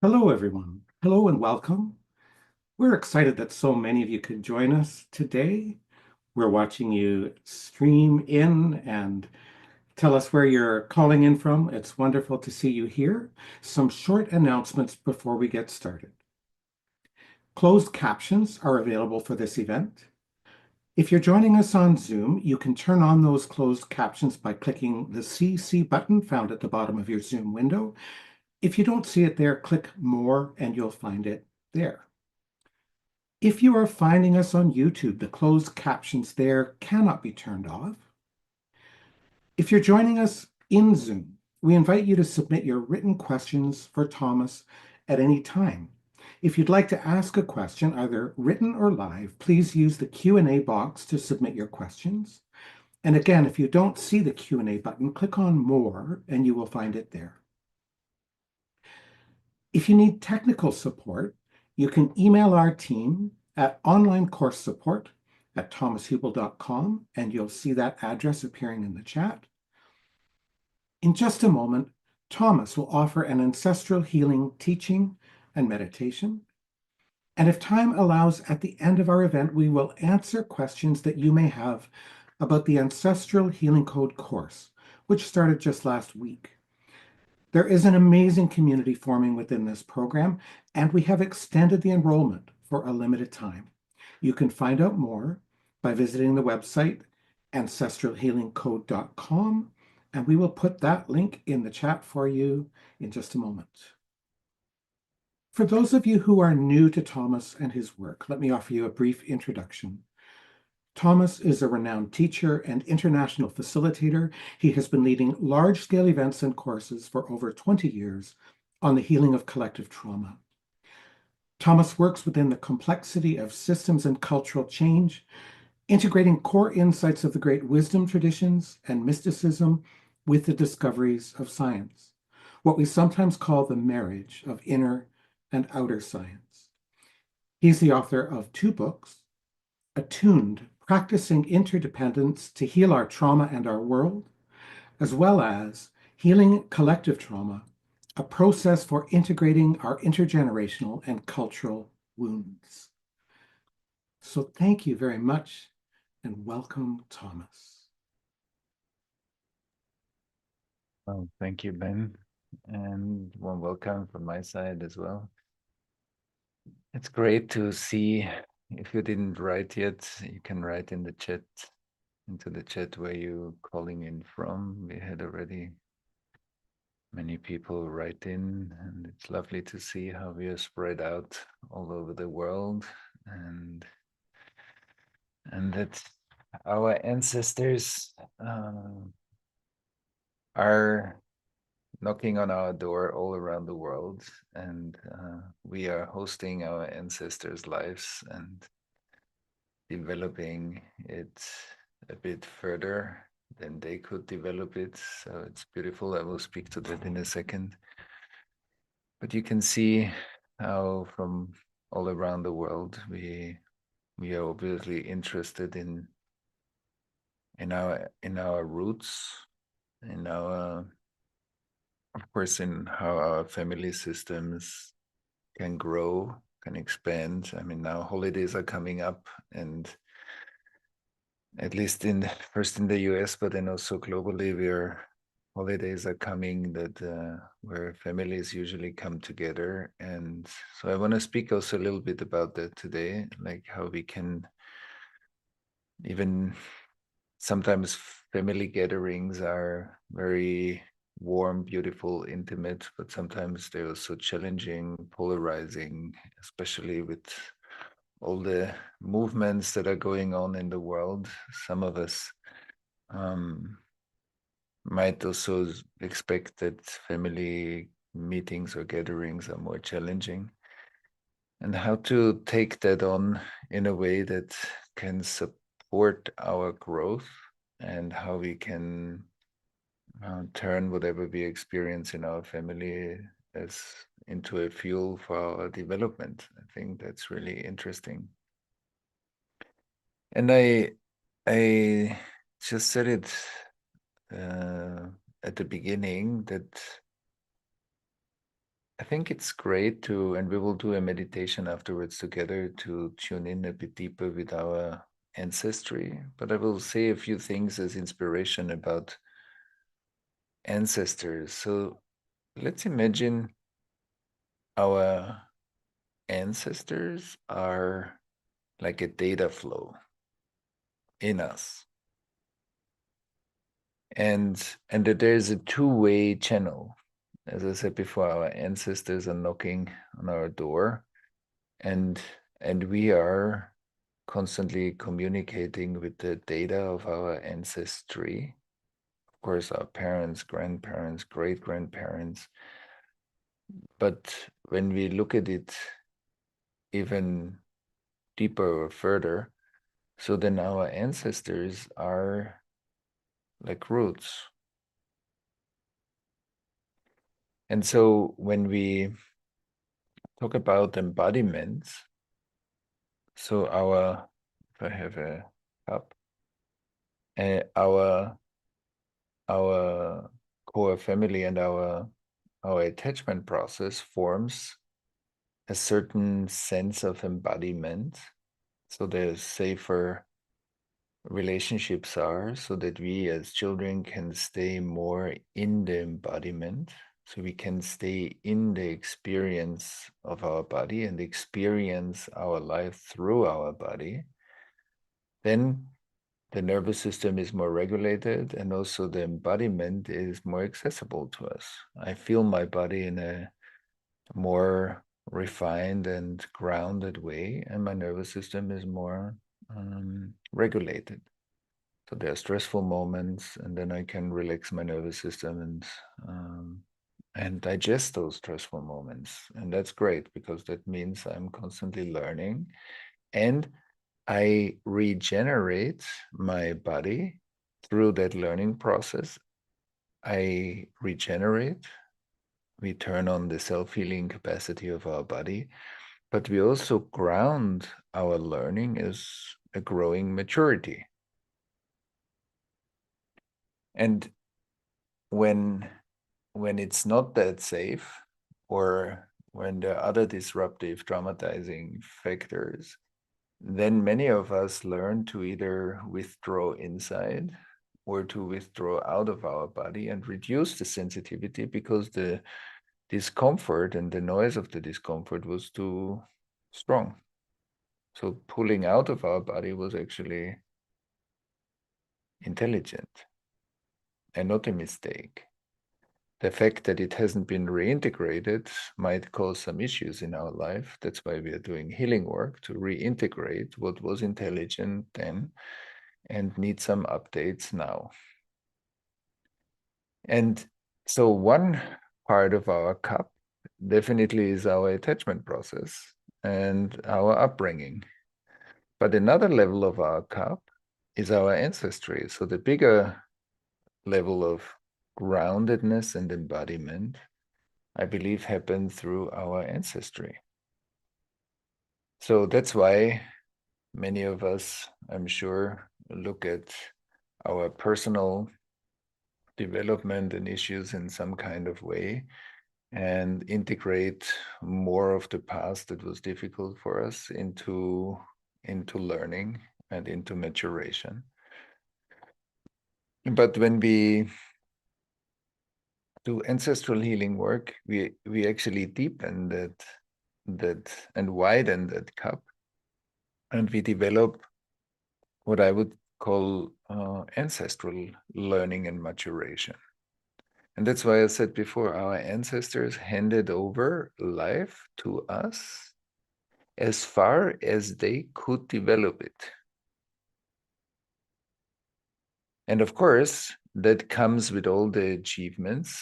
Hello, everyone. Hello and welcome. We're excited that so many of you could join us today. We're watching you stream in and tell us where you're calling in from. It's wonderful to see you here. Some short announcements before we get started. Closed captions are available for this event. If you're joining us on Zoom, you can turn on those closed captions by clicking the CC button found at the bottom of your Zoom window. If you don't see it there, click More and you'll find it there. If you are finding us on YouTube, the closed captions there cannot be turned off. If you're joining us in Zoom, we invite you to submit your written questions for Thomas at any time. If you'd like to ask a question, either written or live, please use the Q&A box to submit your questions. And again, if you don't see the Q&A button, click on More and you will find it there. If you need technical support, you can email our team at onlinecoursesupport@thomashübl.com, and you'll see that address appearing in the chat. In just a moment, Thomas will offer an ancestral healing teaching and meditation. And if time allows, at the end of our event, we will answer questions that you may have about the Ancestral Healing Code course, which started just last week. There is an amazing community forming within this program, and we have extended the enrollment for a limited time. You can find out more by visiting the website ancestralhealingcode.com, and we will put that link in the chat for you in just a moment. For those of you who are new to Thomas and his work, let me offer you a brief introduction. Thomas is a renowned teacher and international facilitator. He has been leading large-scale events and courses for over 20 years on the healing of collective trauma. Thomas works within the complexity of systems and cultural change, integrating core insights of the great wisdom traditions and mysticism with the discoveries of science, what we sometimes call the marriage of inner and outer science. He's the author of 2 books, Attuned, Practicing Interdependence to Heal Our Trauma and Our World, as well as Healing Collective Trauma, a process for integrating our intergenerational and cultural wounds. So thank you very much and welcome, Thomas. Well, thank you, Ben, and warm welcome from my side as well. It's great to see. If you didn't write yet, you can write in the chat, into the chat where you're calling in from. We had already many people write in, and it's lovely to see how we are spread out all over the world, and that our ancestors are knocking on our door all around the world, and we are hosting our ancestors' lives and developing it a bit further than they could develop it. So it's beautiful. I will speak to that in a second. But you can see how from all around the world we are obviously interested in our roots, in our, of course, in how our family systems can grow, can expand. I mean, now holidays are coming up, and at least first in the US, but then also globally, where holidays are coming that where families usually come together. And so I want to speak also a little bit about that today, like how we can even sometimes family gatherings are very warm, beautiful, intimate, but sometimes they're also challenging, polarizing, especially with all the movements that are going on in the world. Some of us might also expect that family meetings or gatherings are more challenging, and how to take that on in a way that can support our growth, and how we can turn whatever we experience in our family as into a fuel for our development. I think that's really interesting. And I just said it at the beginning that I think it's great to, and we will do a meditation afterwards together to tune in a bit deeper with our ancestry. But I will say a few things as inspiration about ancestors. So let's imagine our ancestors are like a data flow in us. And that there's a two-way channel. As I said before, our ancestors are knocking on our door, and we are constantly communicating with the data of our ancestry. Of course, our parents, grandparents, great-grandparents. But when we look at it even deeper or further, so then our ancestors are like roots. And so when we talk about embodiments, so if I have a cup, our core family and our attachment process forms a certain sense of embodiment. So the safer relationships are, so that we as children can stay more in the embodiment. So we can stay in the experience of our body and experience our life through our body. Then the nervous system is more regulated, and also the embodiment is more accessible to us. I feel my body in a more refined and grounded way, and my nervous system is more regulated. So there are stressful moments, and then I can relax my nervous system and digest those stressful moments. And that's great, because that means I'm constantly learning, and I regenerate my body through that learning process. I regenerate. We turn on the self-healing capacity of our body, but we also ground our learning as a growing maturity. And when it's not that safe, or when there are other disruptive, traumatizing factors, then many of us learn to either withdraw inside or to withdraw out of our body and reduce the sensitivity, because the discomfort and the noise of the discomfort was too strong. So pulling out of our body was actually intelligent and not a mistake. The fact that it hasn't been reintegrated might cause some issues in our life. That's why we are doing healing work, to reintegrate what was intelligent then and need some updates now. And so one part of our cup definitely is our attachment process and our upbringing. But another level of our cup is our ancestry. So the bigger level of groundedness and embodiment, I believe, happened through our ancestry. So that's why many of us, I'm sure, look at our personal development and issues in some kind of way and integrate more of the past that was difficult for us into learning and into maturation. But when we do ancestral healing work, we actually deepen that and widen that cup, and we develop what I would call ancestral learning and maturation. And that's why I said before, our ancestors handed over life to us as far as they could develop it. And of course, that comes with all the achievements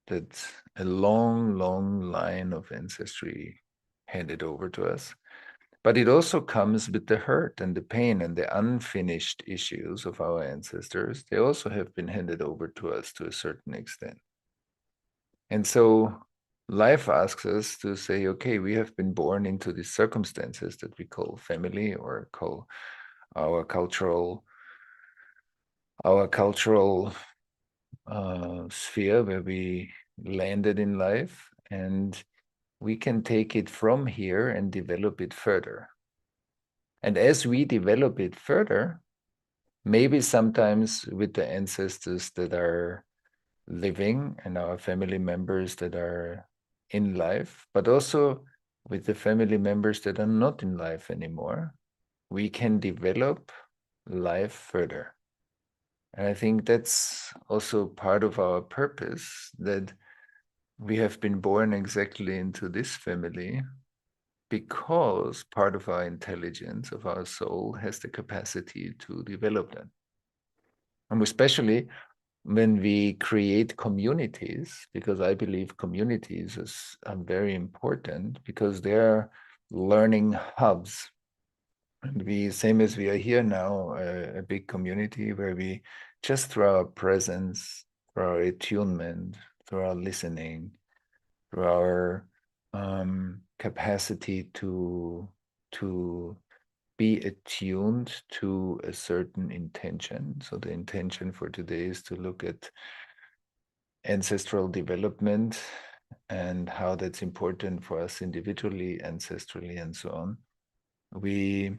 that a long, long line of ancestry handed over to us. But it also comes with the hurt and the pain and the unfinished issues of our ancestors. They also have been handed over to us to a certain extent. And so life asks us to say, okay, we have been born into these circumstances that we call family, or call our cultural sphere where we landed in life. and we can take it from here and develop it further. And as we develop it further, maybe sometimes with the ancestors that are living and our family members that are in life, but also with the family members that are not in life anymore, we can develop life further. And I think that's also part of our purpose, that we have been born exactly into this family because part of our intelligence, of our soul, has the capacity to develop that. And especially when we create communities, because I believe communities are very important because they're learning hubs. And we, same as we are here now, a big community where we just through our presence, through our attunement, through our listening, through our capacity to be attuned to a certain intention. So the intention for today is to look at ancestral development and how that's important for us individually, ancestrally, and so on. We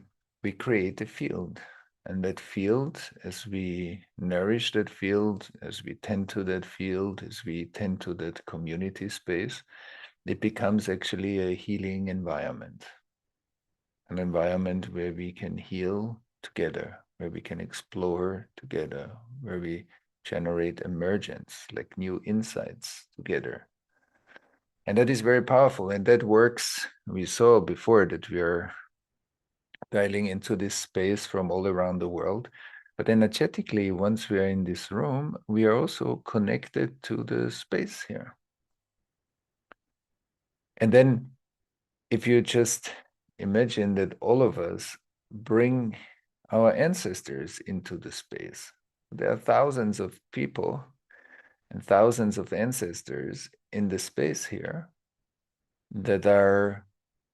create a field, and that field, as we nourish that field, as we tend to that field, as we tend to that community space, it becomes actually a healing environment, an environment where we can heal together, where we can explore together, where we generate emergence, like new insights together. And that is very powerful, and that works. We saw before that we are dialing into this space from all around the world. But energetically, once we are in this room, we are also connected to the space here. And then if you just imagine that all of us bring our ancestors into the space, there are thousands of people and thousands of ancestors in the space here that are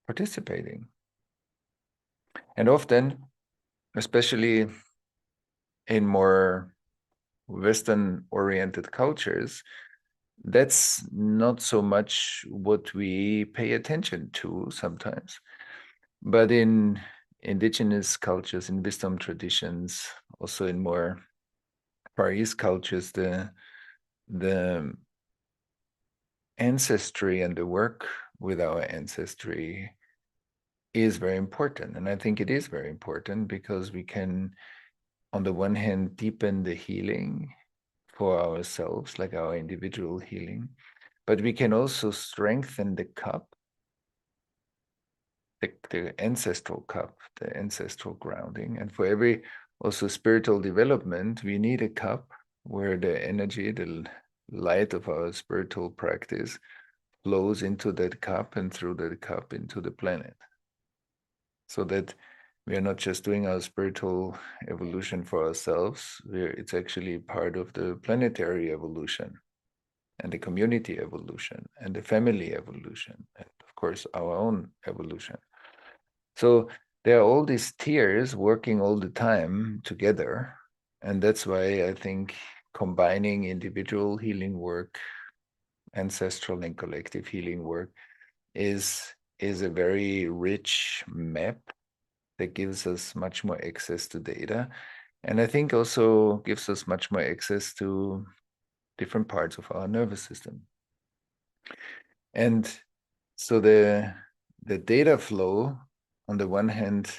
participating. And often, especially in more Western-oriented cultures, that's not so much what we pay attention to sometimes. But in indigenous cultures, in wisdom traditions, also in more Far East cultures, the ancestry and the work with our ancestry is very important. And I think it is very important because we can, on the one hand, deepen the healing for ourselves, like our individual healing, but we can also strengthen the cup, the ancestral cup, the ancestral grounding. And for every also spiritual development, we need a cup where the energy, the light of our spiritual practice flows into that cup and through that cup into the planet. So that we are not just doing our spiritual evolution for ourselves, it's actually part of the planetary evolution and the community evolution and the family evolution and of course our own evolution. So there are all these tiers working all the time together, and that's why I think combining individual healing work, ancestral and collective healing work is a very rich map that gives us much more access to data, and I think also gives us much more access to different parts of our nervous system. And so the data flow, on the one hand,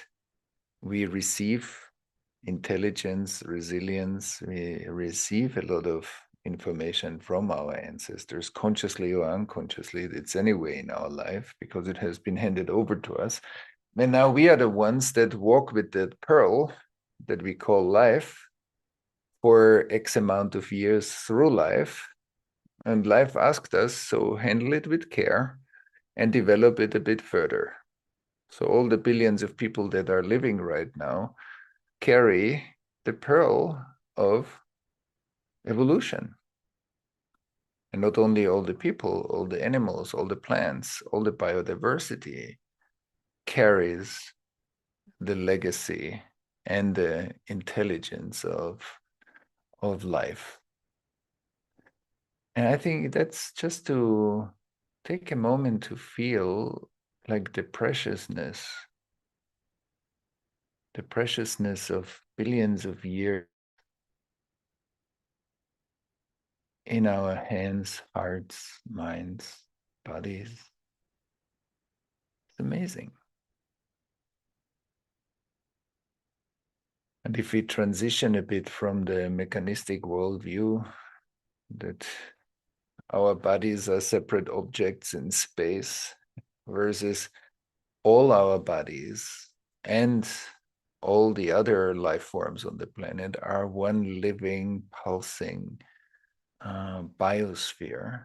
we receive intelligence, resilience, we receive a lot of information from our ancestors, consciously or unconsciously. It's anyway in our life because it has been handed over to us. And now we are the ones that walk with that pearl that we call life for X amount of years through life. And life asked us, so handle it with care and develop it a bit further. So all the billions of people that are living right now carry the pearl of evolution. And not only all the people, all the animals, all the plants, all the biodiversity carries the legacy and the intelligence of life. And I think that's just to take a moment to feel like the preciousness of billions of years in our hands, hearts, minds, bodies. It's amazing. And if we transition a bit from the mechanistic worldview that our bodies are separate objects in space versus all our bodies and all the other life forms on the planet are one living, pulsing biosphere,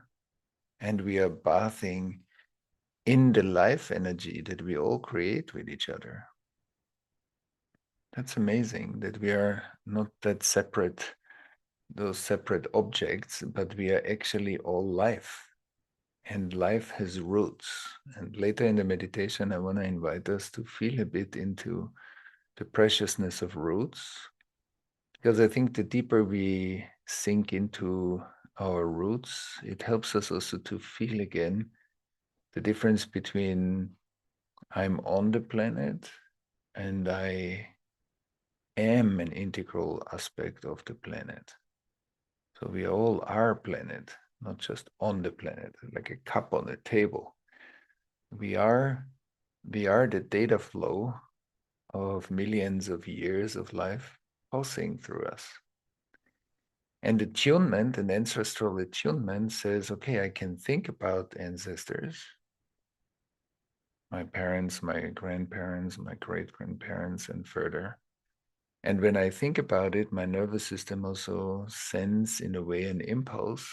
and we are bathing in the life energy that we all create with each other. That's amazing that we are not that separate, those separate objects, but we are actually all life. And life has roots. And later in the meditation, I want to invite us to feel a bit into the preciousness of roots, because I think the deeper we sink into our roots, it helps us also to feel again the difference between I'm on the planet and I am an integral aspect of the planet. So we all are planet, not just on the planet, like a cup on a table. We are the data flow of millions of years of life pulsing through us. And attunement, and ancestral attunement says, okay, I can think about ancestors, my parents, my grandparents, my great-grandparents, and further. And when I think about it, my nervous system also sends, in a way, an impulse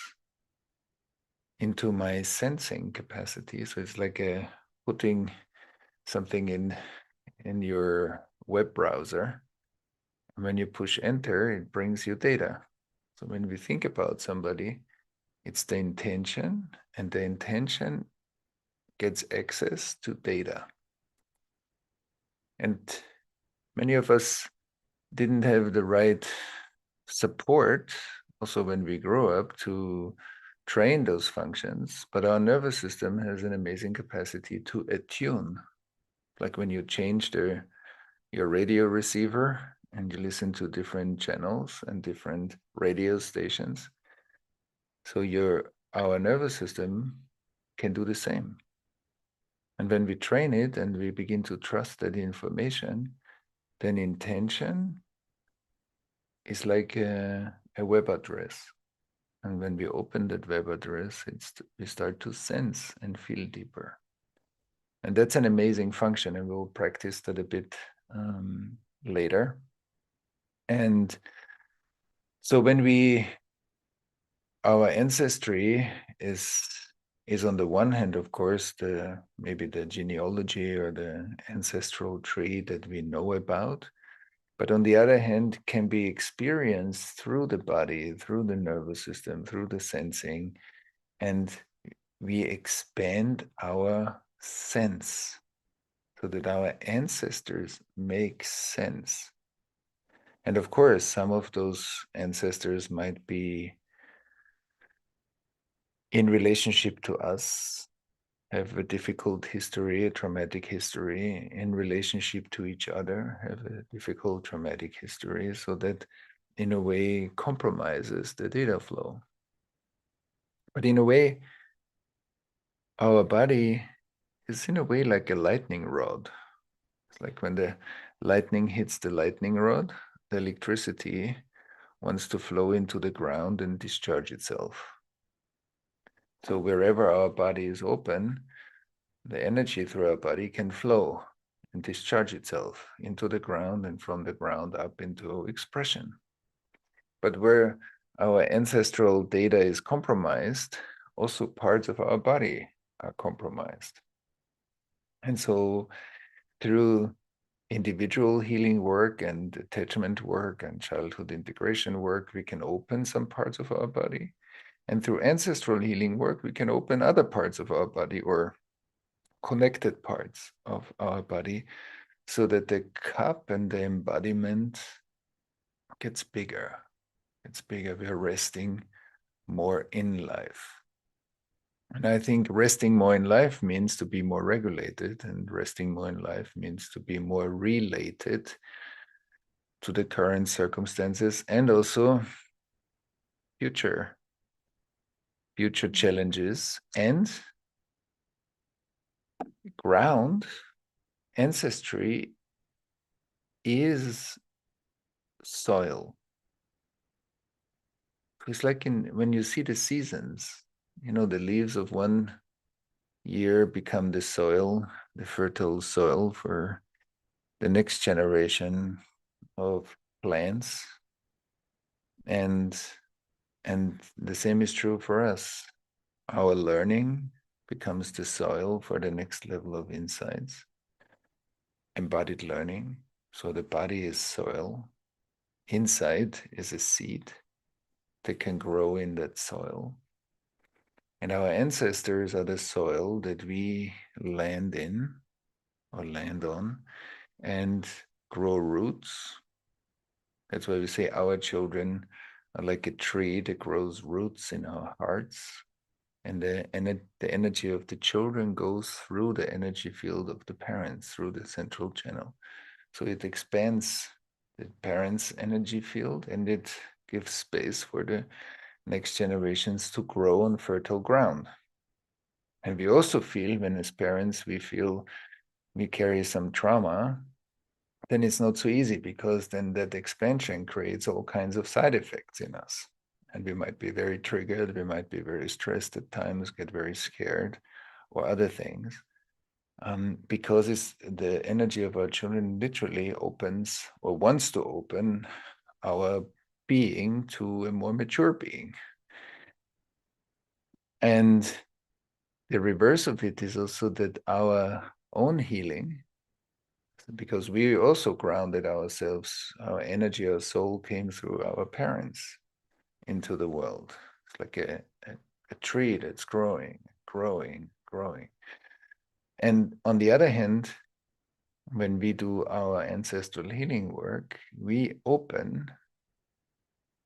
into my sensing capacity. So it's like putting something in your web browser. And when you push enter, it brings you data. So when we think about somebody, it's the intention, and the intention gets access to data. And many of us didn't have the right support, also when we grow up, to train those functions, but our nervous system has an amazing capacity to attune. Like when you change your radio receiver and you listen to different channels and different radio stations. So our nervous system can do the same. And when we train it and we begin to trust that information, then intention is like a web address. And when we open that web address, we start to sense and feel deeper. And that's an amazing function, and we'll practice that a bit later. And so when our ancestry is on the one hand, of course, maybe the genealogy or the ancestral tree that we know about, but on the other hand, can be experienced through the body, through the nervous system, through the sensing, and we expand our sense so that our ancestors make sense. And of course, some of those ancestors might be in relationship to us, have a difficult history, a traumatic history, in relationship to each other, have a difficult traumatic history, so that in a way compromises the data flow. But in a way, our body is in a way like a lightning rod. It's like when the lightning hits the lightning rod, the electricity wants to flow into the ground and discharge itself. So wherever our body is open, the energy through our body can flow and discharge itself into the ground and from the ground up into expression. But where our ancestral data is compromised, also parts of our body are compromised. And so through individual healing work and attachment work and childhood integration work, we can open some parts of our body. And through ancestral healing work, we can open other parts of our body or connected parts of our body so that the cup and the embodiment gets bigger. It's bigger. We are resting more in life. And I think resting more in life means to be more regulated, and resting more in life means to be more related to the current circumstances and also future challenges, and ground ancestry is soil. It's like when you see the seasons, the leaves of one year become the soil, the fertile soil for the next generation of plants. And the same is true for us. Our learning becomes the soil for the next level of insights. Embodied learning. So the body is soil. Inside is a seed that can grow in that soil. And our ancestors are the soil that we land in or land on and grow roots. That's why we say our children are like a tree that grows roots in our hearts. And the energy of the children goes through the energy field of the parents, through the central channel. So it expands the parents' energy field, and it gives space for the next generations to grow on fertile ground. And we also feel, when as parents we feel we carry some trauma, then it's not so easy, because then that expansion creates all kinds of side effects in us. And we might be very triggered, we might be very stressed at times, get very scared, or other things. Because it's the energy of our children literally opens or wants to open our being to a more mature being. And the reverse of it is also that our own healing, because we also grounded ourselves, our energy, our soul came through our parents into the world. It's like a tree that's growing. And on the other hand, when we do our ancestral healing work, we open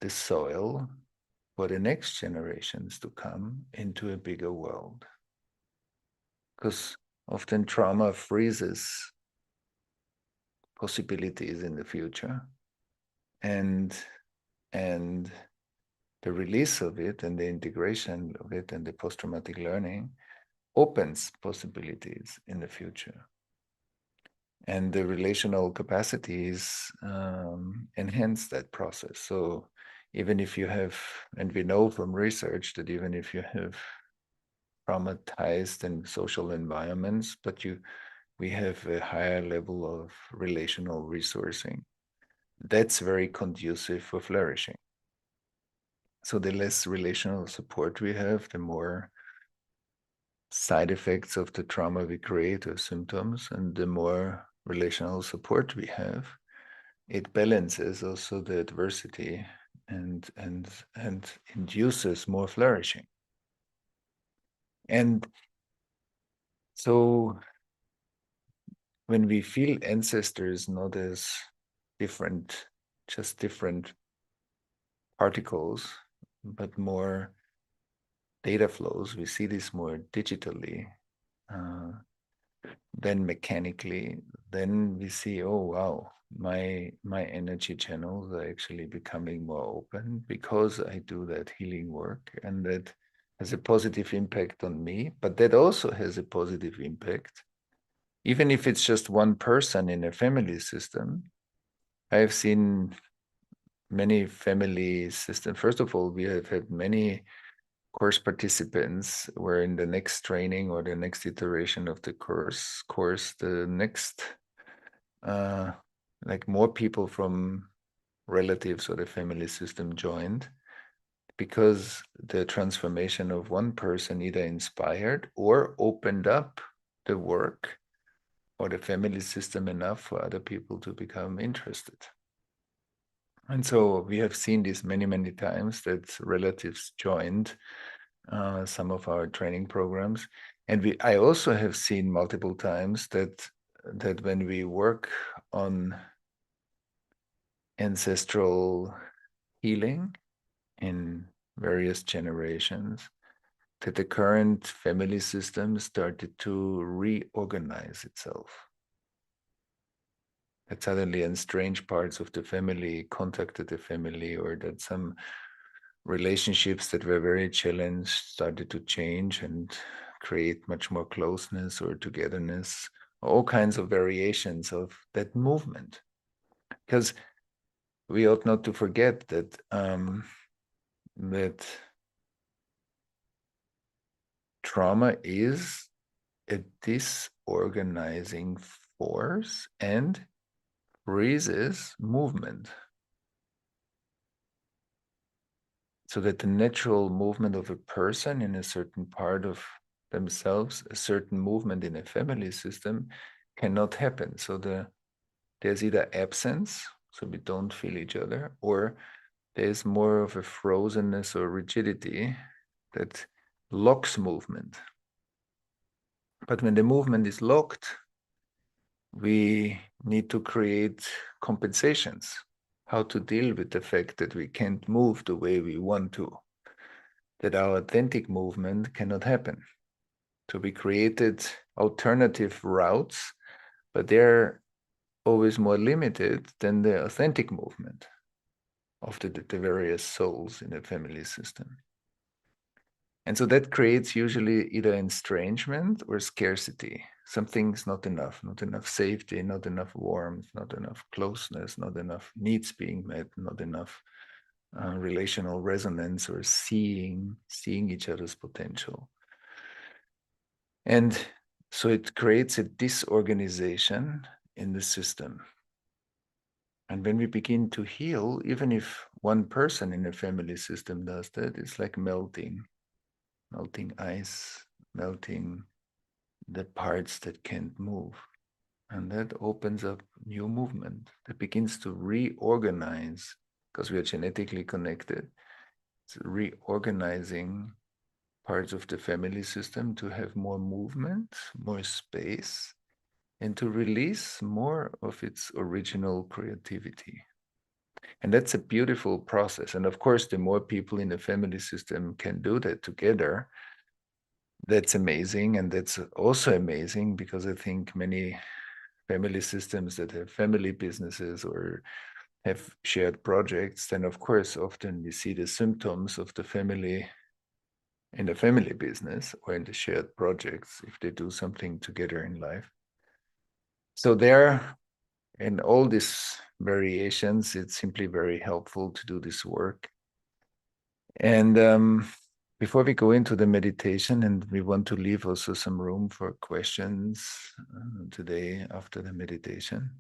the soil for the next generations to come into a bigger world. Because often trauma freezes possibilities in the future, and the release of it and the integration of it and the post-traumatic learning opens possibilities in the future. And the relational capacities enhance that process. So even if you have, and we know from research that even if you have traumatized and social environments, but we have a higher level of relational resourcing, that's very conducive for flourishing. So the less relational support we have, the more side effects of the trauma we create or symptoms, and the more relational support we have, it balances also the adversity and induces more flourishing. And so when we feel ancestors not as different, just different particles, but more data flows, we see this more digitally than mechanically, then we see, oh wow, my energy channels are actually becoming more open because I do that healing work, and that has a positive impact on me, but that also has a positive impact. Even if it's just one person in a family system, I have seen many family systems. First of all, we have had many course participants where in the next training or the next iteration of the course, the next, like more people from relatives or the family system joined, because the transformation of one person either inspired or opened up the work or the family system enough for other people to become interested. And so we have seen this many, many times that relatives joined some of our training programs. And I also have seen multiple times that when we work on ancestral healing in various generations, that the current family system started to reorganize itself. That suddenly and strange parts of the family contacted the family, or that some relationships that were very challenged started to change and create much more closeness or togetherness, all kinds of variations of that movement. Because we ought not to forget that that trauma is a disorganizing force and freezes movement. So that the natural movement of a person in a certain part of themselves, a certain movement in a family system, cannot happen. So there's either absence, so we don't feel each other, or there's more of a frozenness or rigidity that locks movement. But when the movement is locked, we need to create compensations, how to deal with the fact that we can't move the way we want to, that our authentic movement cannot happen. So we created alternative routes, but they're always more limited than the authentic movement of the various souls in the family system. And so that creates usually either estrangement or scarcity. Something's not enough safety, not enough warmth, not enough closeness, not enough needs being met, not enough relational resonance or seeing each other's potential. And so it creates a disorganization in the system. And when we begin to heal, even if one person in a family system does that, it's like melting ice, melting the parts that can't move. And that opens up new movement that begins to reorganize, because we are genetically connected. It's reorganizing parts of the family system to have more movement, more space, and to release more of its original creativity. And that's a beautiful process. And of course, the more people in the family system can do that together, that's amazing. And that's also amazing because I think many family systems that have family businesses or have shared projects, then of course, often we see the symptoms of the family in the family business or in the shared projects if they do something together in life. So there, in all these variations, it's simply very helpful to do this work. And before we go into the meditation, and we want to leave also some room for questions today after the meditation,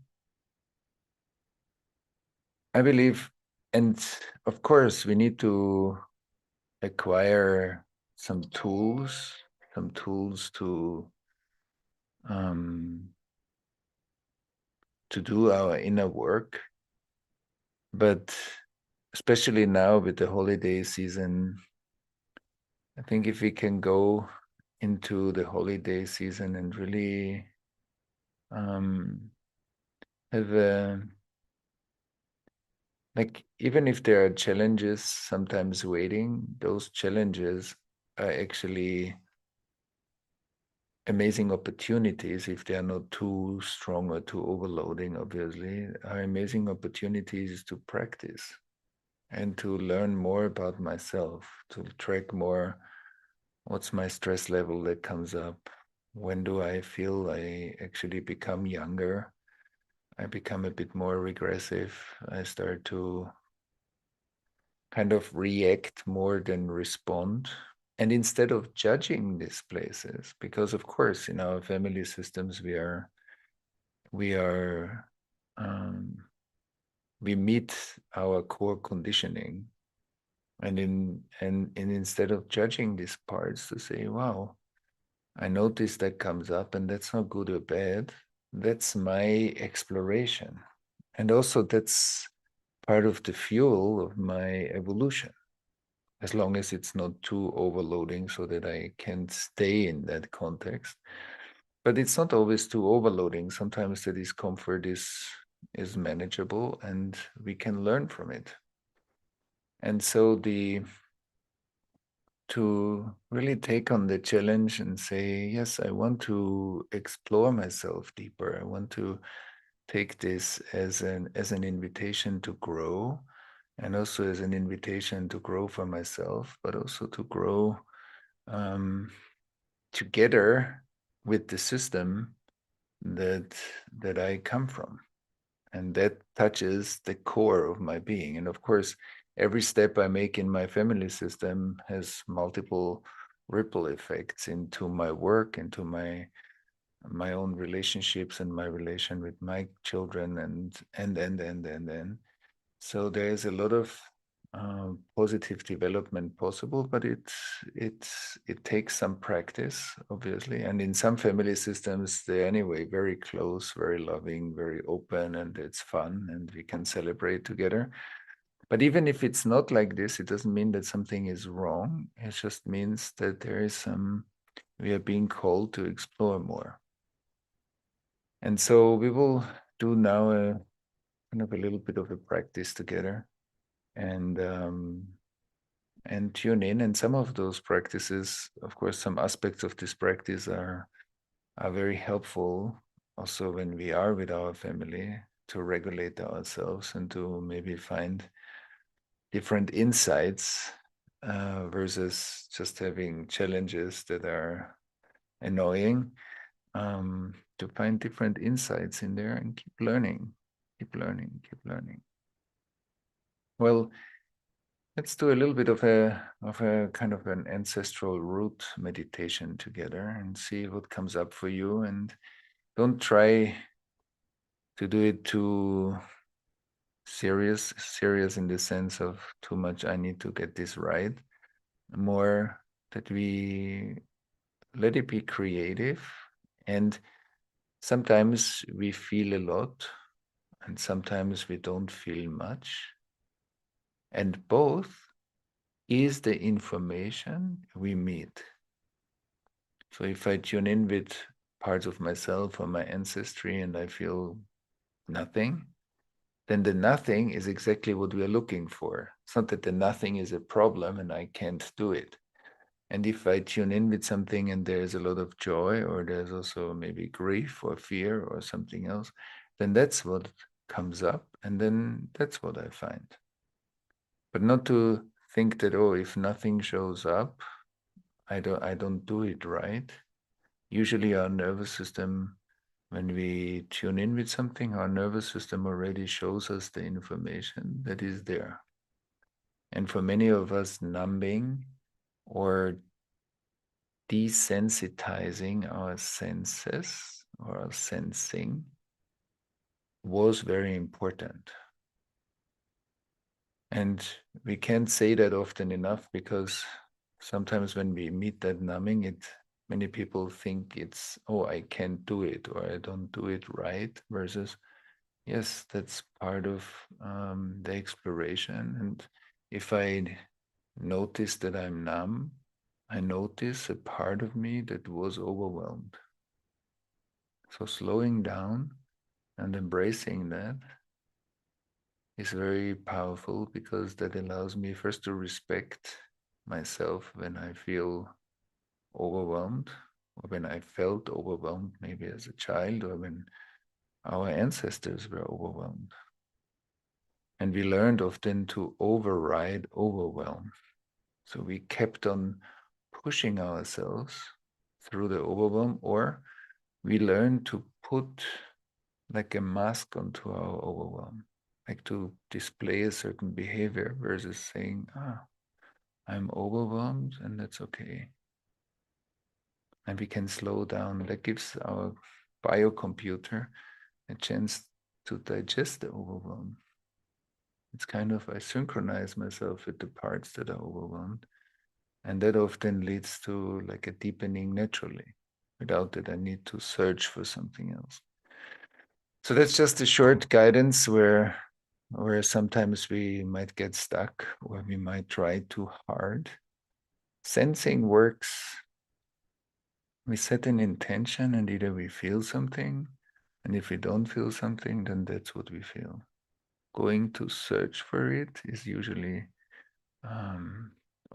I believe, and of course, we need to acquire some tools to do our inner work. But especially now with the holiday season, I think if we can go into the holiday season and really have a, like, even if there are challenges sometimes waiting, those challenges are actually amazing opportunities, if they are not too strong or too overloading, obviously, are amazing opportunities to practice and to learn more about myself, to track more what's my stress level that comes up, when do I feel I actually become younger, I become a bit more regressive, I start to kind of react more than respond. And instead of judging these places, because of course in our family systems we meet our core conditioning, and instead of judging these parts, to say, wow, I notice that comes up, and that's not good or bad. That's my exploration, and also that's part of the fuel of my evolution, as long as it's not too overloading so that I can stay in that context. But it's not always too overloading. Sometimes the discomfort is manageable and we can learn from it. And so to to really take on the challenge and say, yes, I want to explore myself deeper. I want to take this as an invitation to grow, and also as an invitation to grow for myself, but also to grow together with the system that I come from. And that touches the core of my being. And of course, every step I make in my family system has multiple ripple effects into my work, into my own relationships and my relation with my children, and. So there is a lot of positive development possible, but it takes some practice, obviously. And in some family systems, they're anyway very close, very loving, very open, and it's fun, and we can celebrate together. But even if it's not like this, it doesn't mean that something is wrong. It just means that there is we are being called to explore more. And so we will do now kind of a little bit of a practice together, and tune in. And some of those practices, of course, some aspects of this practice are very helpful also when we are with our family, to regulate ourselves and to maybe find different insights versus just having challenges that are annoying, to find different insights in there and keep learning, keep learning, keep learning. Well, let's do a little bit of a kind of an ancestral root meditation together and see what comes up for you. And don't try to do it too serious in the sense of too much, I need to get this right. More that we let it be creative. And sometimes we feel a lot, and sometimes we don't feel much. And both is the information we meet. So if I tune in with parts of myself or my ancestry and I feel nothing, then the nothing is exactly what we are looking for. It's not that the nothing is a problem and I can't do it. And if I tune in with something and there's a lot of joy, or there's also maybe grief or fear or something else, then that's what comes up, and then that's what I find. But not to think that, oh, if nothing shows up, I don't do it right. Usually our nervous system, when we tune in with something, our nervous system already shows us the information that is there. And for many of us, numbing or desensitizing our senses or our sensing was very important. And we can't say that often enough, because sometimes when we meet that numbing, many people think it's, oh, I can't do it, or I don't do it right, versus, yes, that's part of the exploration. And if I notice that I'm numb, I notice a part of me that was overwhelmed. So slowing down and embracing that is very powerful, because that allows me first to respect myself when I feel overwhelmed, or when I felt overwhelmed, maybe as a child, or when our ancestors were overwhelmed. And we learned often to override overwhelm. So we kept on pushing ourselves through the overwhelm, or we learned to put like a mask onto our overwhelm, like to display a certain behavior versus saying, I'm overwhelmed and that's okay. And we can slow down. That gives our biocomputer a chance to digest the overwhelm. It's kind of, I synchronize myself with the parts that are overwhelmed. And that often leads to like a deepening naturally. Without that, I need to search for something else. So that's just a short guidance where sometimes we might get stuck, or we might try too hard. Sensing works. We set an intention, and either we feel something, and if we don't feel something, then that's what we feel. Going to search for it is usually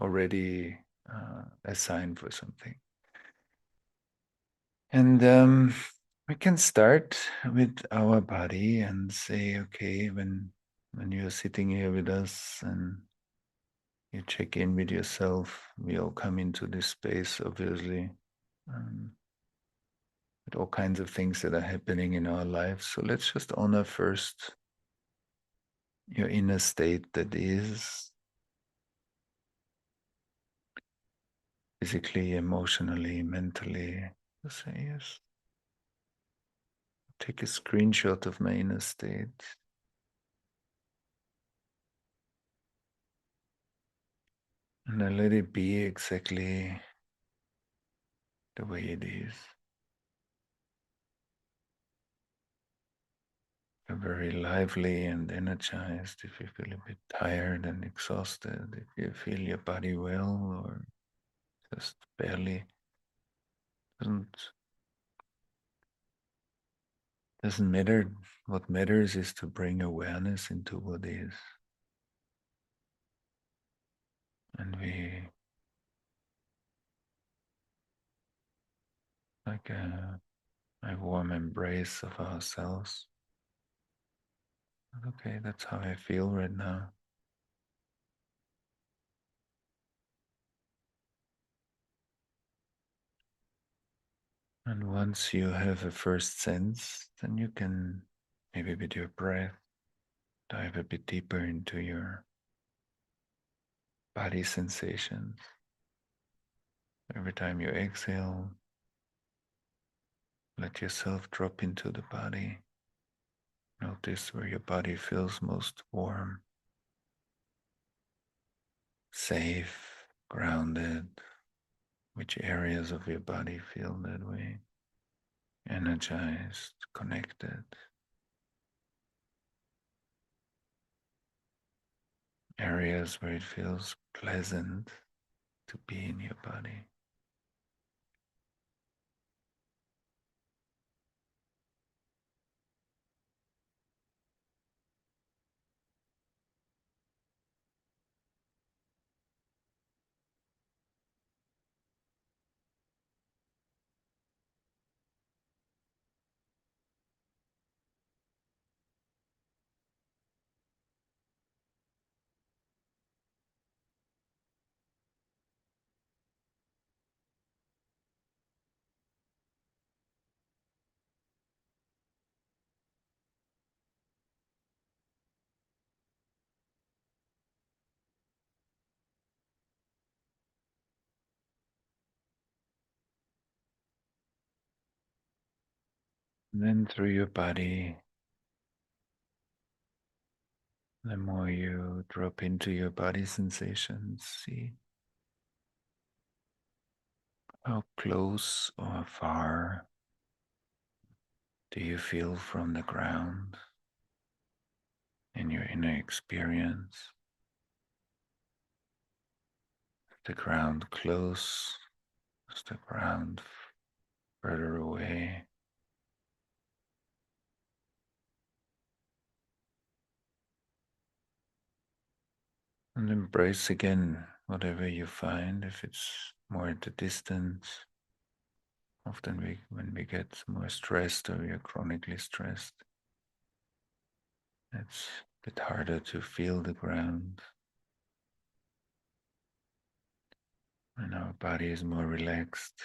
already a sign for something. And we can start with our body and say, okay, when you're sitting here with us and you check in with yourself, we all come into this space, obviously, um, with all kinds of things that are happening in our lives. So let's just honor first your inner state that is physically, emotionally, mentally. Just say yes. Take a screenshot of my inner state. And I let it be exactly the way it is. You're very lively and energized. If you feel a bit tired and exhausted, if you feel your body well or just barely, doesn't doesn't matter. What matters is to bring awareness into what is. And we like a warm embrace of ourselves. Okay, that's how I feel right now. And once you have a first sense, then you can, maybe with your breath, dive a bit deeper into your body sensations. Every time you exhale, let yourself drop into the body. Notice where your body feels most warm, safe, grounded, which areas of your body feel that way, energized, connected. Areas where it feels pleasant to be in your body. And then through your body, the more you drop into your body sensations, see how close or far do you feel from the ground in your inner experience? Is the ground close? Is the ground further away? And embrace again whatever you find. If it's more at a distance, often when we get more stressed or we are chronically stressed, it's a bit harder to feel the ground. When our body is more relaxed,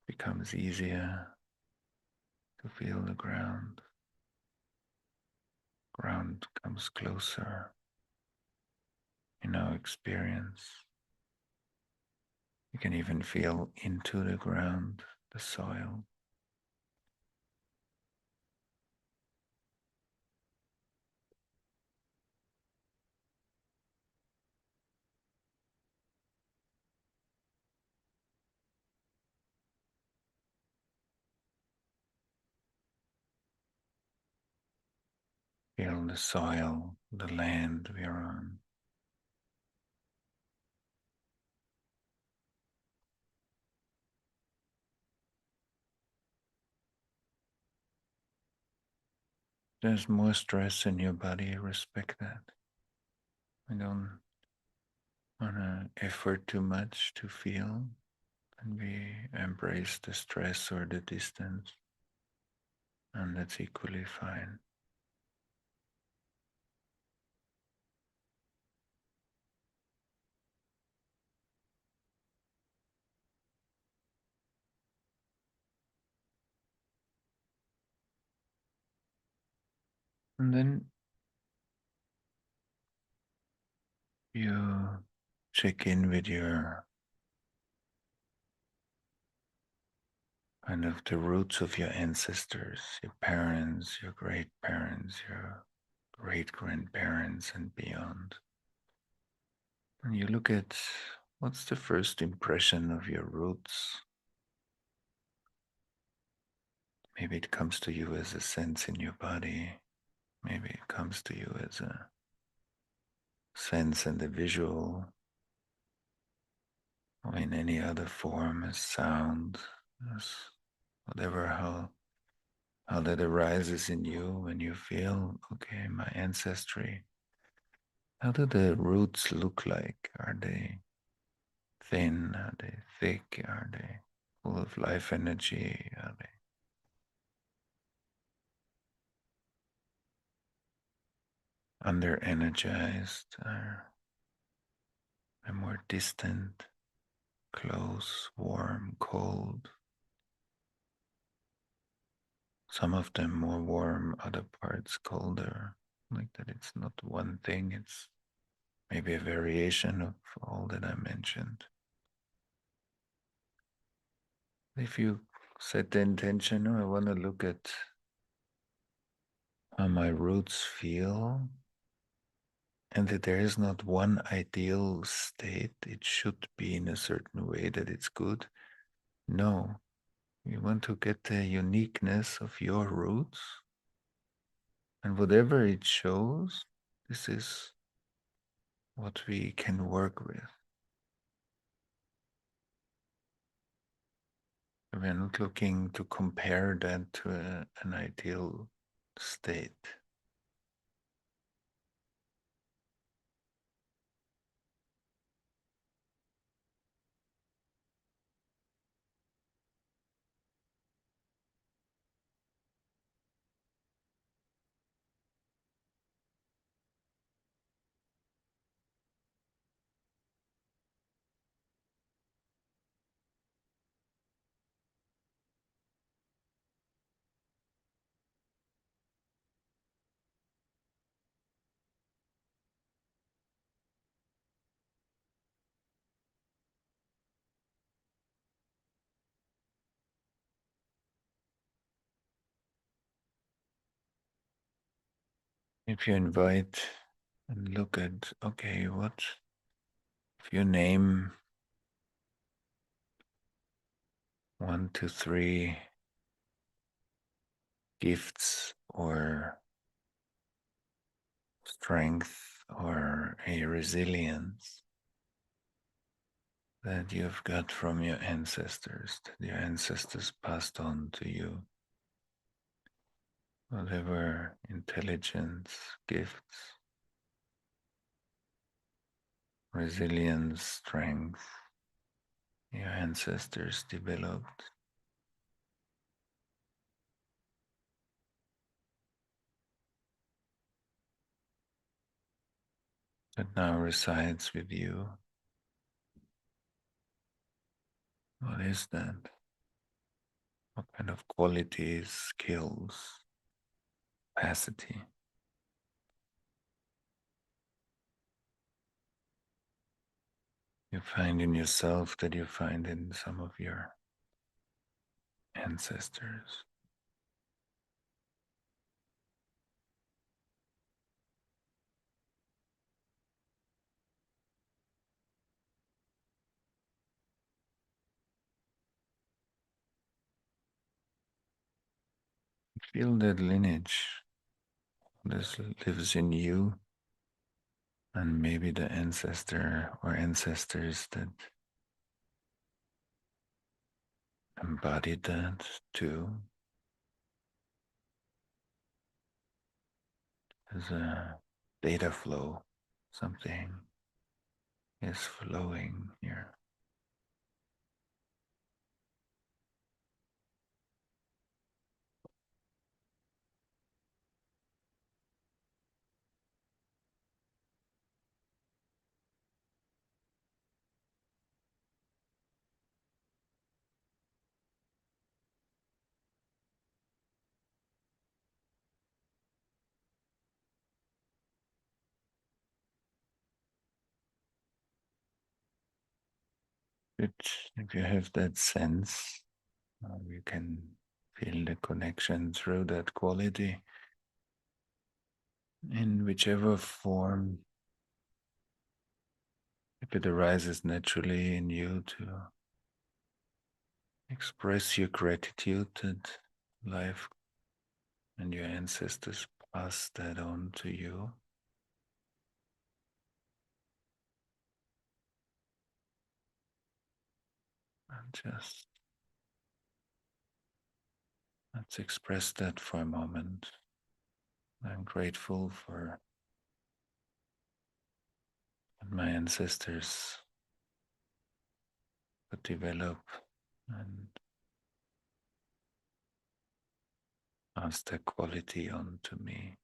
it becomes easier to feel the ground. Ground comes closer in our experience. You can even feel into the ground, the soil. Feel the soil, the land we are on. There's more stress in your body, respect that. We don't want to effort too much to feel, and we embrace the stress or the distance, and that's equally fine. And then you check in with your kind of the roots of your ancestors, your parents, your great parents, your great grandparents, and beyond. And you look at what's the first impression of your roots. Maybe it comes to you as a sense in your body. Maybe it comes to you as a sense and a visual, or in any other form, as sound, as whatever, how that arises in you when you feel, okay, my ancestry. How do the roots look like? Are they thin? Are they thick? Are they full of life energy? Are they under energized? Are they more distant, close, warm, cold? Some of them more warm, other parts colder. Like that, it's not one thing, it's maybe a variation of all that I mentioned. If you set the intention, oh, I want to look at how my roots feel, and that there is not one ideal state, it should be in a certain way that it's good. No, you want to get the uniqueness of your roots, and whatever it shows, this is what we can work with. We're not looking to compare that to an ideal state. If you invite and look at, okay, what if you name 1 to 3 gifts or strength or a resilience that you've got from your ancestors, that your ancestors passed on to you, whatever intelligence, gifts, resilience, strength your ancestors developed, that now resides with you. What is that? What kind of qualities, skills, capacity you find in yourself that you find in some of your ancestors? Feel that lineage. This lives in you, and maybe the ancestor or ancestors that embodied that too. As a data flow, something is flowing here. But if you have that sense, you can feel the connection through that quality in whichever form, if it arises naturally in you to express your gratitude that life and your ancestors passed that on to you. And just let's express that for a moment. I'm grateful for what my ancestors could develop and pass that quality on to me.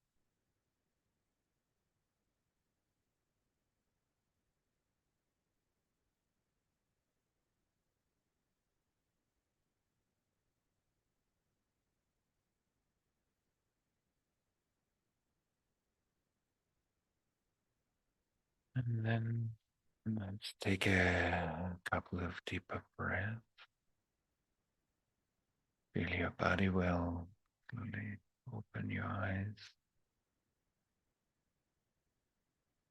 And then let's take a couple of deeper breaths. Feel your body well. Slowly open your eyes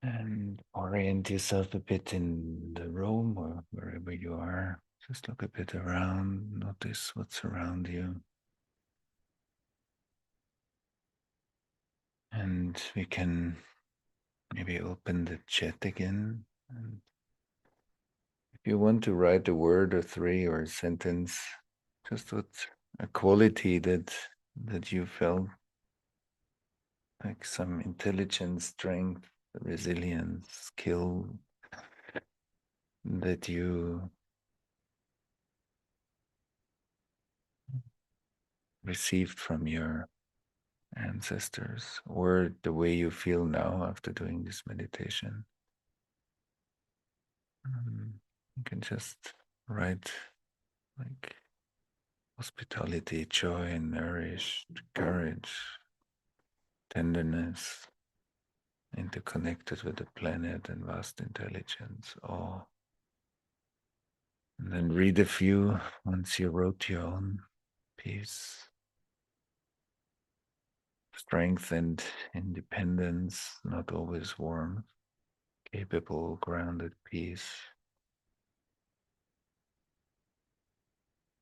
and orient yourself a bit in the room or wherever you are. Just look a bit around, notice what's around you. And we can maybe open the chat again. And if you want to write a word or three or a sentence, just with a quality that you felt, like some intelligence, strength, resilience, skill that you received from your ancestors, or the way you feel now after doing this meditation. You can just write like hospitality, joy, nourished, courage, tenderness, interconnected with the planet and vast intelligence, awe. And then read a few once you wrote your own piece. Strength and independence, not always warm, capable, grounded peace,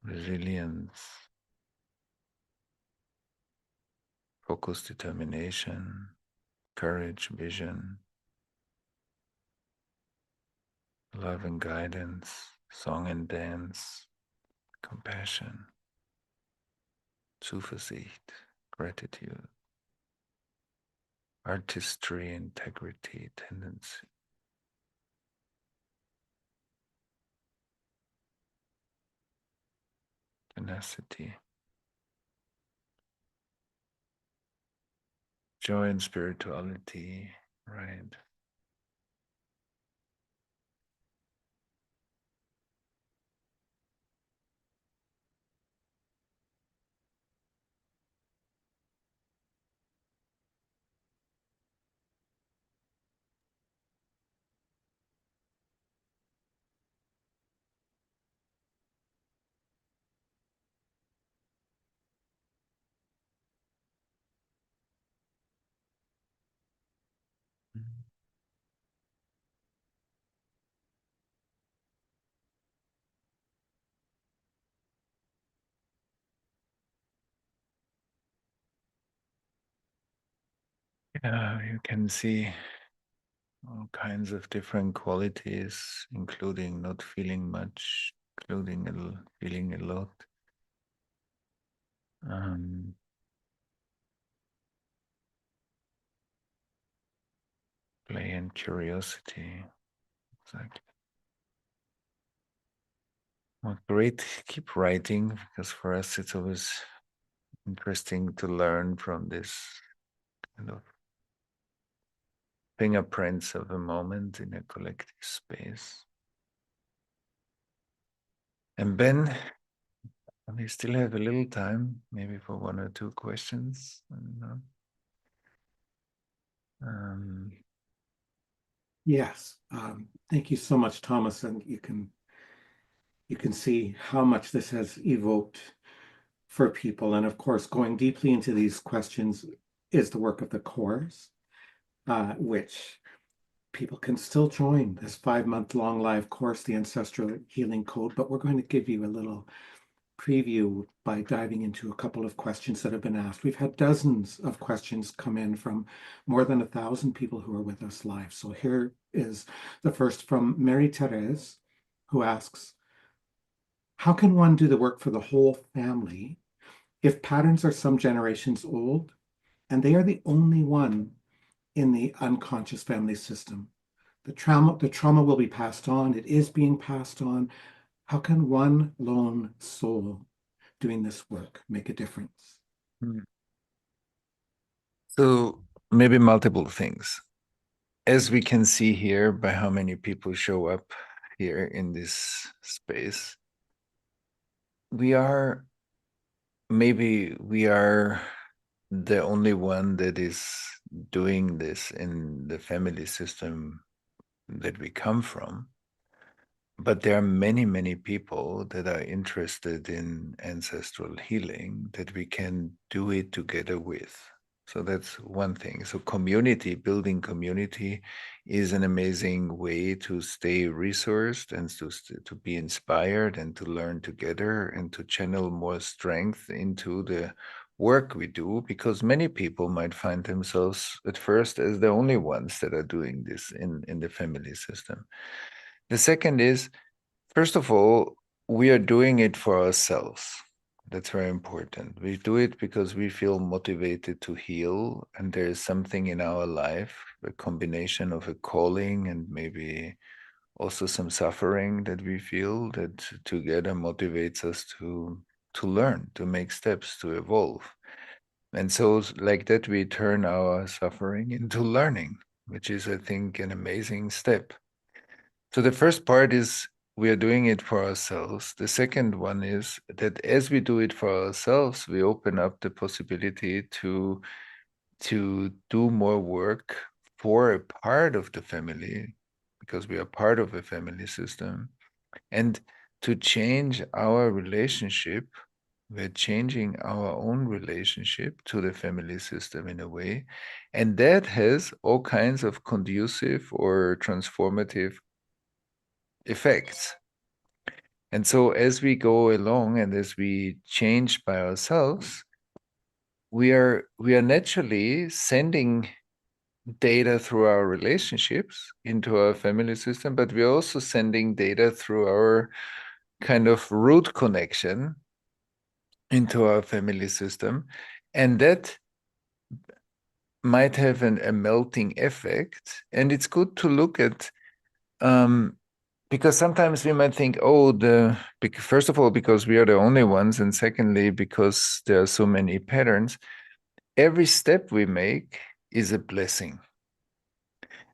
resilience, focused determination, courage, vision, love and guidance, song and dance, compassion, Zuversicht, gratitude, artistry, integrity, tendency, tenacity, joy and spirituality, right? Yeah, you can see all kinds of different qualities, including not feeling much, including feeling a lot. Um, Play and curiosity, Exactly. Well, great. Keep writing, because for us it's always interesting to learn from this kind of fingerprints of a moment in a collective space. And Ben, we still have a little time, maybe for one or two questions. I don't know. Yes. Thank you so much, Thomas. And you can see how much this has evoked for people. And of course, going deeply into these questions is the work of the course, which people can still join this 5-month-long live course, the Ancestral Healing Code. But we're going to give you a little preview by diving into a couple of questions that have been asked. We've had dozens of questions come in from more than 1,000 people who are with us live. So here is the first from Mary Therese, who asks, how can one do the work for the whole family if patterns are some generations old and they are the only one in the unconscious family system? The trauma will be passed on. It is being passed on. How can one lone soul doing this work make a difference? So maybe multiple things. As we can see here by how many people show up here in this space, we are the only one that is doing this in the family system that we come from. But there are many, many people that are interested in ancestral healing that we can do it together with. So that's one thing. So building community is an amazing way to stay resourced and to be inspired and to learn together and to channel more strength into the work we do, because many people might find themselves at first as the only ones that are doing this in the family system. The second is, first of all, we are doing it for ourselves. That's very important. We do it because we feel motivated to heal, and there is something in our life, a combination of a calling and maybe also some suffering that we feel, that together motivates us to learn, to make steps, to evolve. And so like that, we turn our suffering into learning, which is, I think, an amazing step. So the first part is we are doing it for ourselves. The second one is that as we do it for ourselves, we open up the possibility to do more work for a part of the family, because we are part of a family system, and to change our relationship. We're changing our own relationship to the family system in a way, and that has all kinds of conducive or transformative effects. And so as we go along and as we change by ourselves, we are naturally sending data through our relationships into our family system, but we're also sending data through our kind of root connection into our family system. And that might have a melting effect. And it's good to look at because sometimes we might think, oh, first of all, because we are the only ones, and secondly, because there are so many patterns, every step we make is a blessing.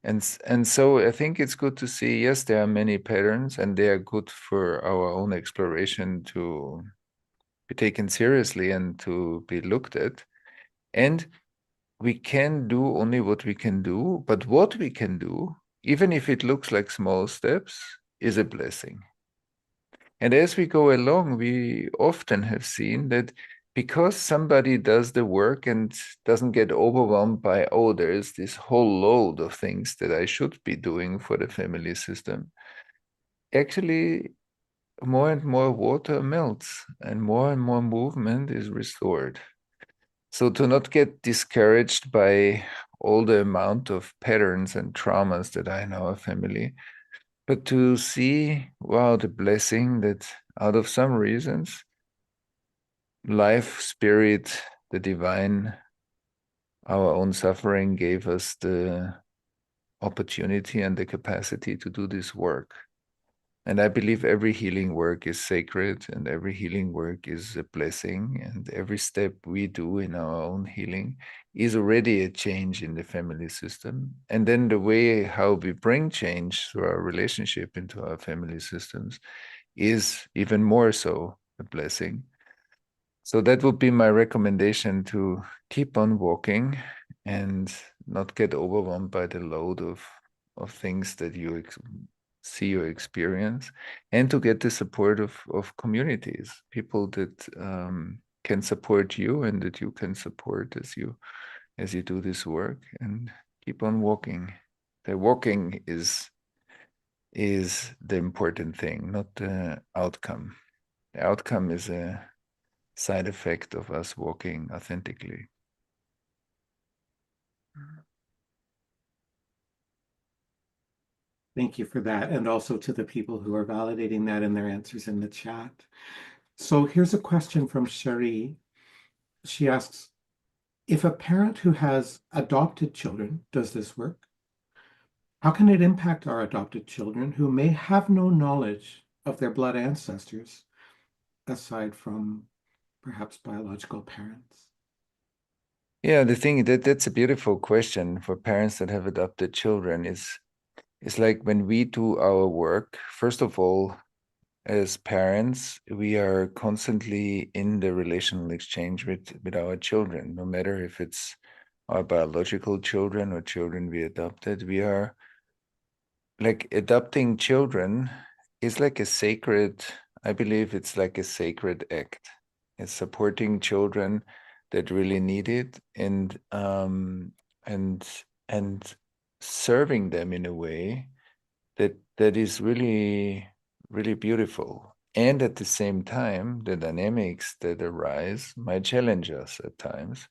And so I think it's good to see, yes, there are many patterns, and they are good for our own exploration to be taken seriously and to be looked at. And we can do only what we can do, but what we can do, even if it looks like small steps, is a blessing. And as we go along, we often have seen that because somebody does the work and doesn't get overwhelmed by, oh, there is this whole load of things that I should be doing for the family system, actually more and more water melts and more movement is restored. So to not get discouraged by all the amount of patterns and traumas that are in our family, but to see, wow, the blessing that out of some reasons, life, spirit, the divine, our own suffering gave us the opportunity and the capacity to do this work. And I believe every healing work is sacred and every healing work is a blessing. And every step we do in our own healing is already a change in the family system. And then the way how we bring change through our relationship into our family systems is even more so a blessing. So that would be my recommendation, to keep on walking and not get overwhelmed by the load of things that you see or experience, and to get the support of communities, people that can support you and that you can support as you do this work, and keep on walking. The walking is the important thing, not the outcome. The outcome is a side effect of us walking authentically. Thank you for that, and also to the people who are validating that in their answers in the chat. So here's a question from Cherie. She asks, if a parent who has adopted children does this work, how can it impact our adopted children who may have no knowledge of their blood ancestors, aside from perhaps biological parents? Yeah, the thing that's a beautiful question for parents that have adopted children is like, when we do our work, first of all, as parents, we are constantly in the relational exchange with our children, no matter if it's our biological children or children we adopted. We are like, adopting children is like a sacred, I believe it's like a sacred act. It's supporting children that really need it, and and serving them in a way that is really, really beautiful. And at the same time, the dynamics that arise might challenge us at times.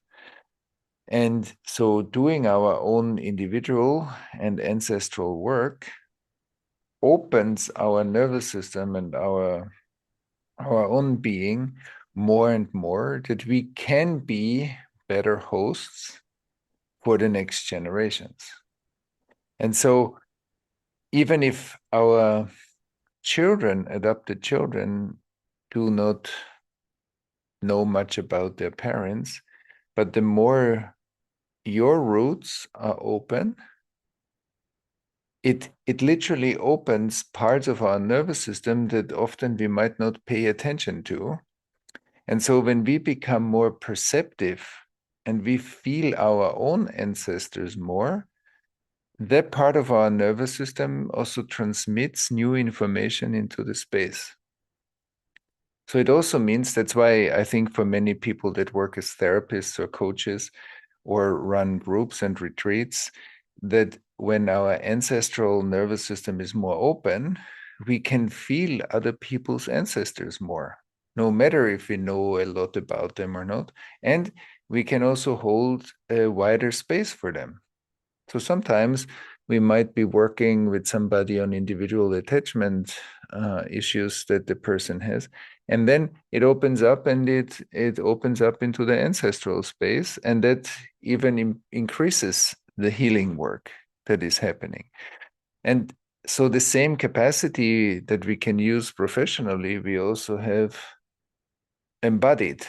And so doing our own individual and ancestral work opens our nervous system and our own being more and more, that we can be better hosts for the next generations. And so even if our children, adopted children, do not know much about their parents, but the more your roots are open, it literally opens parts of our nervous system that often we might not pay attention to. And so when we become more perceptive and we feel our own ancestors more, that part of our nervous system also transmits new information into the space. So it also means, that's why I think for many people that work as therapists or coaches or run groups and retreats, that when our ancestral nervous system is more open, we can feel other people's ancestors more, no matter if we know a lot about them or not. And we can also hold a wider space for them. So sometimes we might be working with somebody on individual attachment issues that the person has, and then it opens up, and it opens up into the ancestral space, and that even increases the healing work that is happening. And so the same capacity that we can use professionally, we also have embodied,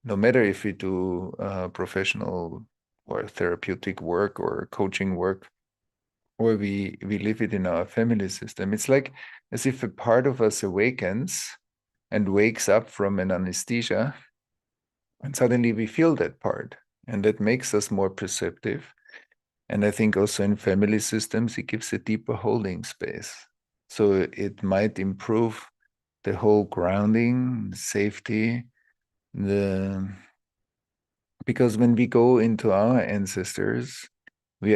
no matter if we do professional or therapeutic work or coaching work, or we live it in our family system. It's like as if a part of us awakens and wakes up from an anesthesia, and suddenly we feel that part, and that makes us more perceptive. And I think also in family systems, it gives a deeper holding space. So it might improve the whole grounding, safety, because when we go into our ancestors, we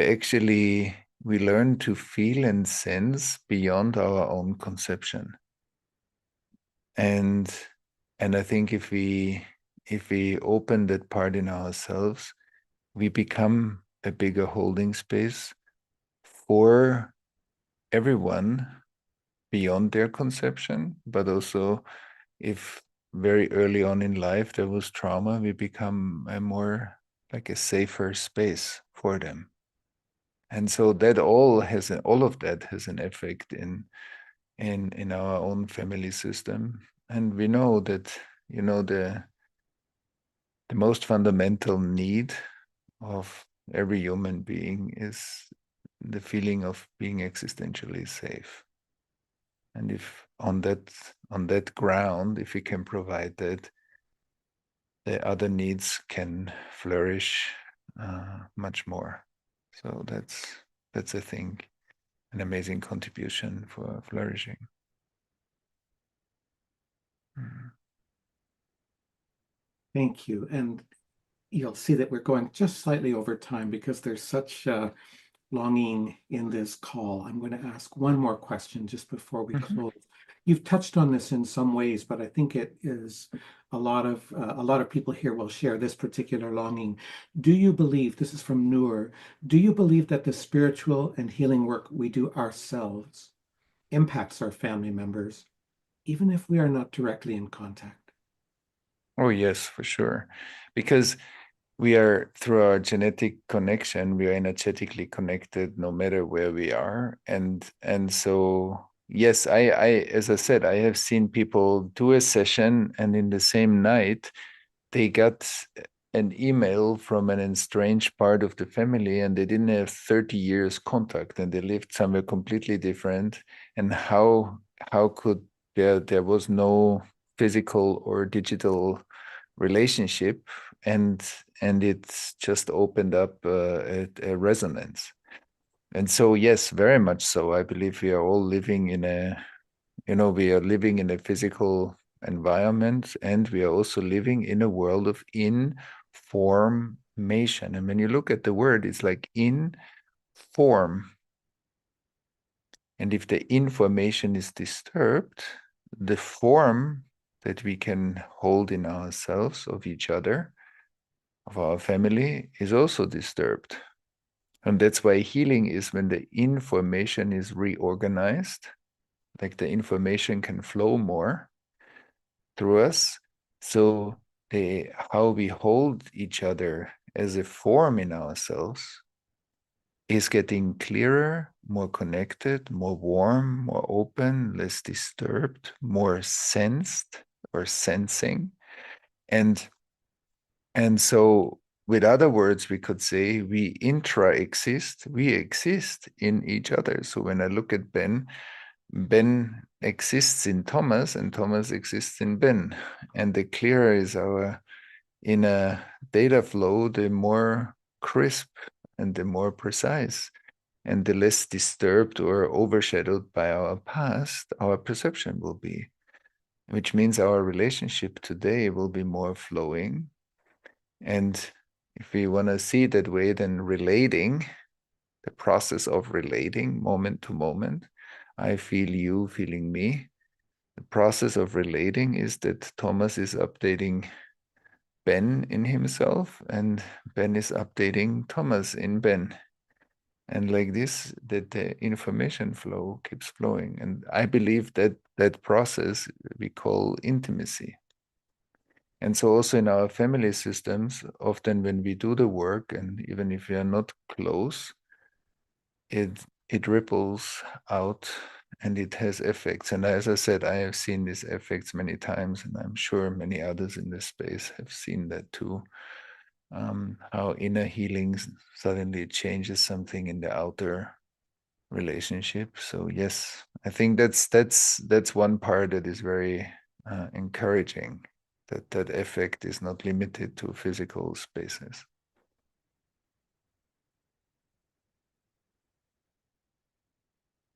learn to feel and sense beyond our own conception. And I think if we open that part in ourselves, we become a bigger holding space for everyone beyond their conception, but also if very early on in life there was trauma, we become a more like a safer space for them. And so that all of that has an effect in our own family system. And we know that, the most fundamental need of every human being is the feeling of being existentially safe. And if on that ground, if we can provide that, the other needs can flourish much more. So that's I think an amazing contribution for flourishing. Thank you. And you'll see that we're going just slightly over time because there's such longing in this call. I'm going to ask one more question just before we close. You've touched on this in some ways, but I think it is a lot of people here will share this particular longing. Do you believe, this is from Noor, do you believe that the spiritual and healing work we do ourselves impacts our family members, even if we are not directly in contact? Oh yes, for sure. Because we are, through our genetic connection, we are energetically connected no matter where we are. And so yes, I as I said, I have seen people do a session and in the same night they got an email from an estranged part of the family and they didn't have 30 years contact and they lived somewhere completely different. And how could there was no physical or digital relationship, and it's just opened up a resonance. And so yes, very much so, I believe we are all living in we are living in a physical environment, and we are also living in a world of information. And when you look at the word, it's like in form. And if the information is disturbed, the form that we can hold in ourselves of each other, of our family, is also disturbed. And that's why healing is when the information is reorganized, like the information can flow more through us. So how we hold each other as a form in ourselves is getting clearer, more connected, more warm, more open, less disturbed, more sensed or sensing. And so, with other words, we could say we intra-exist, we exist in each other. So when I look at Ben, Ben exists in Thomas and Thomas exists in Ben. And the clearer is our inner data flow, the more crisp and the more precise and the less disturbed or overshadowed by our past our perception will be, which means our relationship today will be more flowing. And if we want to see it that way, then relating, the process of relating moment to moment, I feel you feeling me. The process of relating is that Thomas is updating Ben in himself, and Ben is updating Thomas in Ben. And like this, that the information flow keeps flowing. And I believe that that process we call intimacy. And so also in our family systems, often when we do the work, and even if we are not close, it ripples out and it has effects. And as I said, I have seen these effects many times, and I'm sure many others in this space have seen that too. How inner healing suddenly changes something in the outer relationship. So yes, I think that's one part that is very encouraging. That effect is not limited to physical spaces.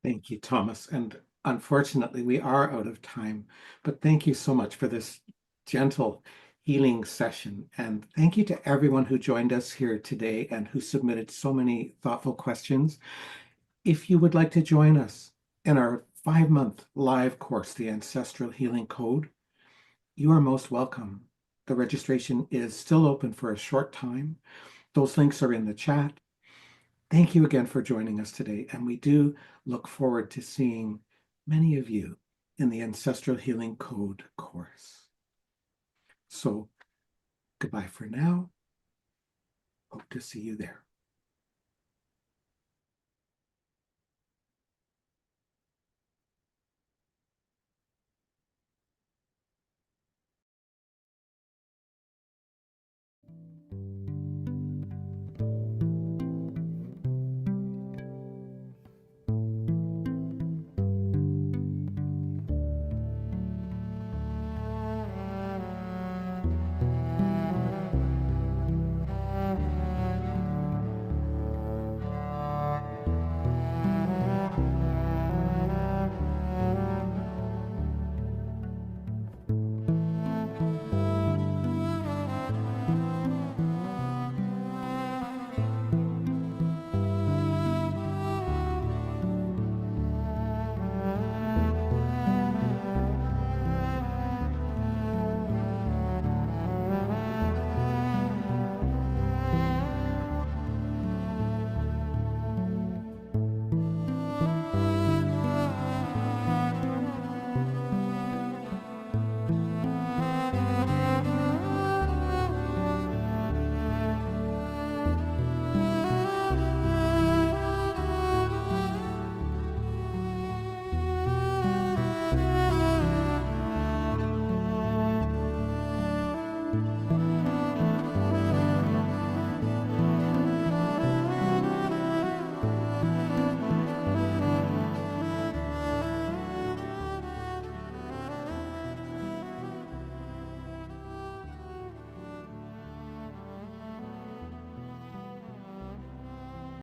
Thank you, Thomas. And unfortunately, we are out of time, but thank you so much for this gentle healing session. And thank you to everyone who joined us here today and who submitted so many thoughtful questions. If you would like to join us in our 5-month live course, the Ancestral Healing Code, you are most welcome. The registration is still open for a short time. Those links are in the chat. Thank you again for joining us today, and we do look forward to seeing many of you in the Ancestral Healing Code course. So, goodbye for now. Hope to see you there.